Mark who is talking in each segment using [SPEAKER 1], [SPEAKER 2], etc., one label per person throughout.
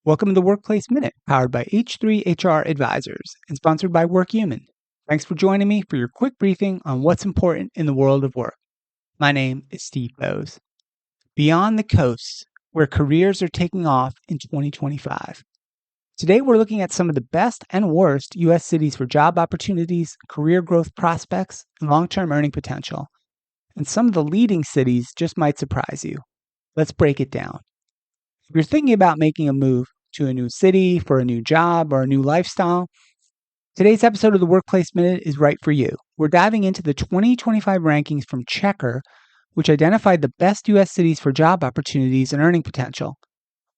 [SPEAKER 1] Welcome to the Workplace Minute, powered by H3 HR Advisors and sponsored by WorkHuman. Thanks for joining me for your quick briefing on what's important in the world of work. My name is Steve Boese. Beyond the coasts, where careers are taking off in 2025. Today, we're looking at some of the best and worst U.S. cities for job opportunities, career growth prospects, and long-term earning potential. And some of the leading cities just might surprise you. Let's break it down. If you're thinking about making a move to a new city for a new job or a new lifestyle, today's episode of the Workplace Minute is right for you. We're diving into the 2025 rankings from Checker, which identified the best U.S. cities for job opportunities and earning potential.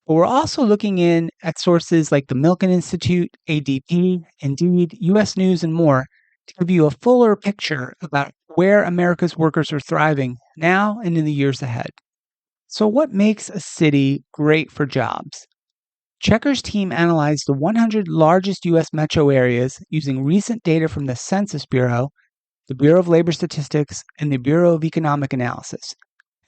[SPEAKER 1] But we're also looking in at sources like the Milken Institute, ADP, Indeed, U.S. News, and more to give you a fuller picture about where America's workers are thriving now and in the years ahead. So what makes a city great for jobs? Checker's team analyzed the 100 largest U.S. metro areas using recent data from the Census Bureau, the Bureau of Labor Statistics, and the Bureau of Economic Analysis.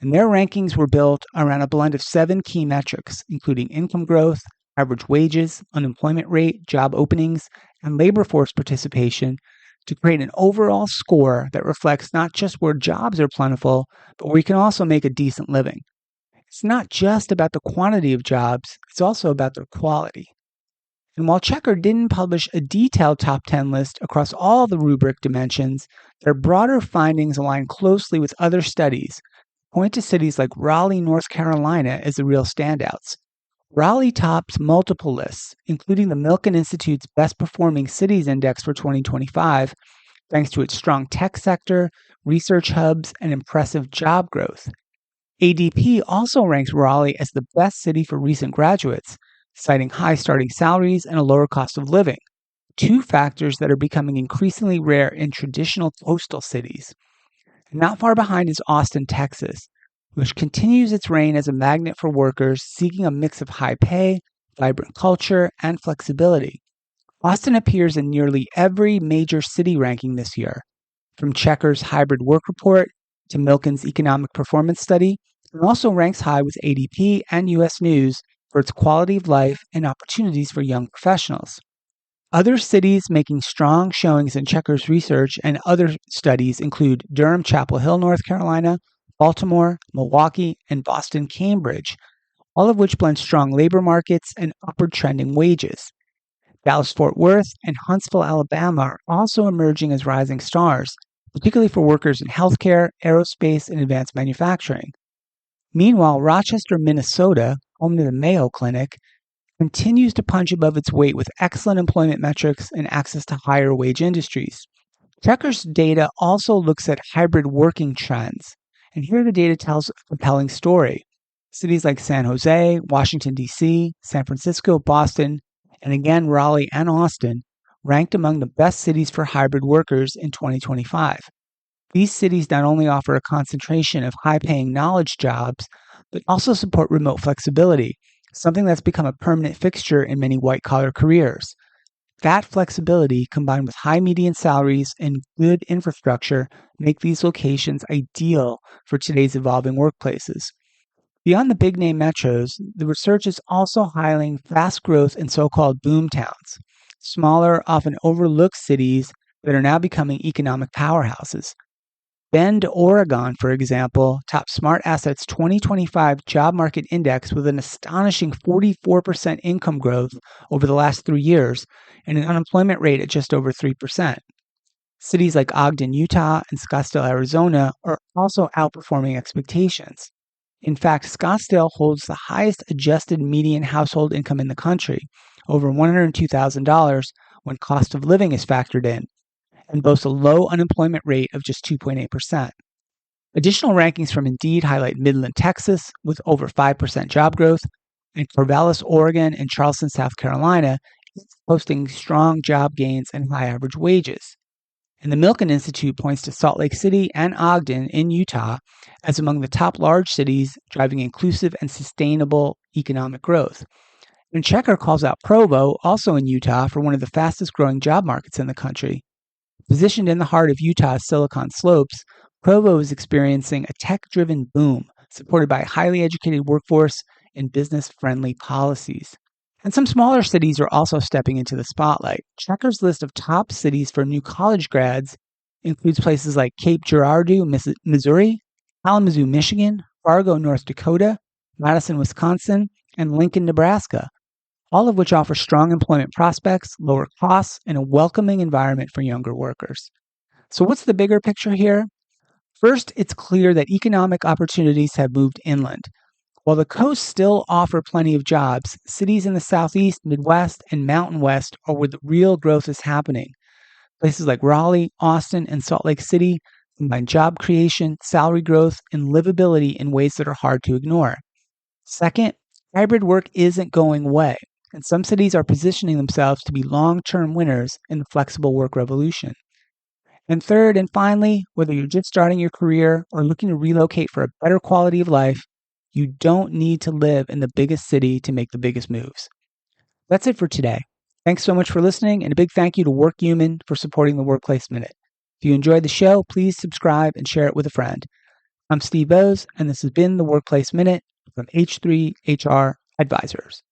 [SPEAKER 1] And their rankings were built around a blend of 7 key metrics, including income growth, average wages, unemployment rate, job openings, and labor force participation to create an overall score that reflects not just where jobs are plentiful, but where you can also make a decent living. It's not just about the quantity of jobs, it's also about their quality. And while Checker didn't publish a detailed top 10 list across all the rubric dimensions, their broader findings align closely with other studies, point to cities like Raleigh, North Carolina as the real standouts. Raleigh tops multiple lists, including the Milken Institute's Best Performing Cities Index for 2025, thanks to its strong tech sector, research hubs, and impressive job growth. ADP also ranks Raleigh as the best city for recent graduates, citing high starting salaries and a lower cost of living, 2 factors that are becoming increasingly rare in traditional coastal cities. Not far behind is Austin, Texas, which continues its reign as a magnet for workers seeking a mix of high pay, vibrant culture, and flexibility. Austin appears in nearly every major city ranking this year, from Checker's Hybrid Work Report to Milken's Economic Performance Study, and also ranks high with ADP and U.S. News for its quality of life and opportunities for young professionals. Other cities making strong showings in Checker's research and other studies include Durham, Chapel Hill, North Carolina, Baltimore, Milwaukee, and Boston, Cambridge, all of which blend strong labor markets and upward trending wages. Dallas-Fort Worth and Huntsville, Alabama are also emerging as rising stars, particularly for workers in healthcare, aerospace, and advanced manufacturing. Meanwhile, Rochester, Minnesota, home to the Mayo Clinic, continues to punch above its weight with excellent employment metrics and access to higher wage industries. Checker's data also looks at hybrid working trends, and here the data tells a compelling story. Cities like San Jose, Washington, D.C., San Francisco, Boston, and again Raleigh and Austin ranked among the best cities for hybrid workers in 2025. These cities not only offer a concentration of high-paying knowledge jobs, but also support remote flexibility, something that's become a permanent fixture in many white-collar careers. That flexibility, combined with high median salaries and good infrastructure, make these locations ideal for today's evolving workplaces. Beyond the big-name metros, the research is also highlighting fast growth in so-called boom towns, smaller, often overlooked cities that are now becoming economic powerhouses. Bend, Oregon, for example, tops Smart Assets' 2025 job market index with an astonishing 44% income growth over the last 3 years and an unemployment rate at just over 3%. Cities like Ogden, Utah, and Scottsdale, Arizona are also outperforming expectations. In fact, Scottsdale holds the highest adjusted median household income in the country, over $102,000 when cost of living is factored in, and boasts a low unemployment rate of just 2.8%. Additional rankings from Indeed highlight Midland, Texas, with over 5% job growth, and Corvallis, Oregon, and Charleston, South Carolina, posting strong job gains and high average wages. And the Milken Institute points to Salt Lake City and Ogden in Utah as among the top large cities driving inclusive and sustainable economic growth. And Checker calls out Provo, also in Utah, for one of the fastest growing job markets in the country. Positioned in the heart of Utah's Silicon Slopes, Provo is experiencing a tech-driven boom supported by a highly educated workforce and business-friendly policies. And some smaller cities are also stepping into the spotlight. Checker's list of top cities for new college grads includes places like Cape Girardeau, Missouri, Kalamazoo, Michigan, Fargo, North Dakota, Madison, Wisconsin, and Lincoln, Nebraska, all of which offer strong employment prospects, lower costs, and a welcoming environment for younger workers. So what's the bigger picture here? First, it's clear that economic opportunities have moved inland. While the coasts still offer plenty of jobs, cities in the Southeast, Midwest, and Mountain West are where the real growth is happening. Places like Raleigh, Austin, and Salt Lake City combine job creation, salary growth, and livability in ways that are hard to ignore. Second, hybrid work isn't going away, and some cities are positioning themselves to be long-term winners in the flexible work revolution. And third and finally, whether you're just starting your career or looking to relocate for a better quality of life, you don't need to live in the biggest city to make the biggest moves. That's it for today. Thanks so much for listening, and a big thank you to WorkHuman for supporting the Workplace Minute. If you enjoyed the show, please subscribe and share it with a friend. I'm Steve Boese, and this has been the Workplace Minute from H3 HR Advisors.